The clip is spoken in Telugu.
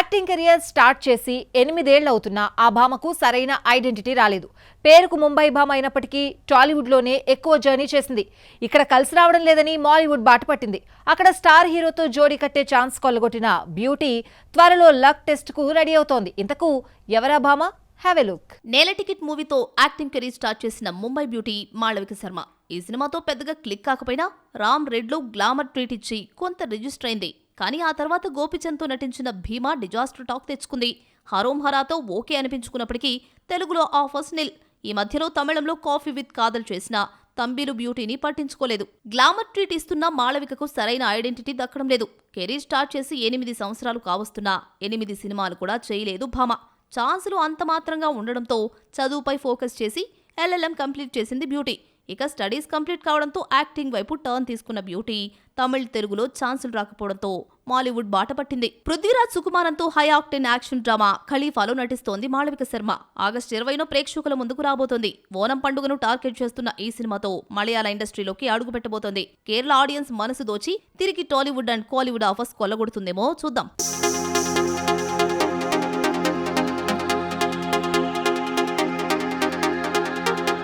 యాక్టింగ్ కెరియర్ స్టార్ట్ చేసి 8 ఏళ్లు అవుతున్నా ఆ భామకు సరైన ఐడెంటిటీ రాలేదు. పేరుకు ముంబై భామ అయినప్పటికీ టాలీవుడ్లోనే ఎక్కువ జర్నీ చేసింది. ఇక్కడ కలిసి రావడం లేదని మాలీవుడ్ బాట పట్టింది. అక్కడ స్టార్ హీరోతో జోడీ కట్టే ఛాన్స్ కొల్లగొట్టిన బ్యూటీ త్వరలో లక్ టెస్ట్కు రెడీ అవుతోంది. ఇంతకు ఎవరా భామ? Have a look. నేల టికెట్ మూవీతో యాక్టింగ్ కెరీర్ స్టార్ట్ చేసిన ముంబై బ్యూటీ మాళవిక శర్మ ఈ సినిమాతో పెద్దగా క్లిక్ కాకపోయినా రామ్ రెడ్లో గ్లామర్ ట్రీట్ ఇచ్చి కొంత రిజిస్టర్ అయింది. కానీ ఆ తర్వాత గోపిచంద్తో నటించిన భీమా డిజాస్టర్ టాక్ తెచ్చుకుంది. హరోం హరాతో ఓకే అనిపించుకున్నప్పటికీ తెలుగులో ఆఫర్స్ నిల్. ఈ మధ్యలో తమిళంలో కాఫీ విత్ కాదల్ చేసిన తంబిరు బ్యూటీని పట్టించుకోలేదు. గ్లామర్ ట్రీట్ ఇస్తున్న మాళవికకు సరైన ఐడెంటిటీ దక్కడం లేదు. కెరీర్ స్టార్ట్ చేసి 8 సంవత్సరాలు కావస్తున్నా 8 సినిమాలు కూడా చేయలేదు భామ. ఛాన్సులు అంతమాత్రంగా ఉండడంతో చదువుపై ఫోకస్ చేసి LLM కంప్లీట్ చేసింది బ్యూటీ. ఇక స్టడీస్ కంప్లీట్ కావడంతో యాక్టింగ్ వైపు టర్న్ తీసుకున్న బ్యూటీ తమిళ్ తెలుగులో ఛాన్సులు రాకపోవడంతో మాలీవుడ్ బాట పట్టింది. పృథ్వీరాజ్ సుకుమారంతో హై ఆక్టెన్ యాక్షన్ డ్రామా ఖలీఫాలో నటిస్తోంది మాళవిక శర్మ. ఆగస్టు 20న ప్రేక్షకుల ముందుకు రాబోతోంది. ఓనం పండుగను టార్గెట్ చేస్తున్న ఈ సినిమాతో మలయాళ ఇండస్ట్రీలోకి అడుగు పెట్టబోతోంది. కేరళ ఆడియన్స్ మనసు దోచి తిరిగి టాలీవుడ్ అండ్ కాలీవుడ్ ఆఫర్స్ కొల్లగొడుతుందేమో చూద్దాం.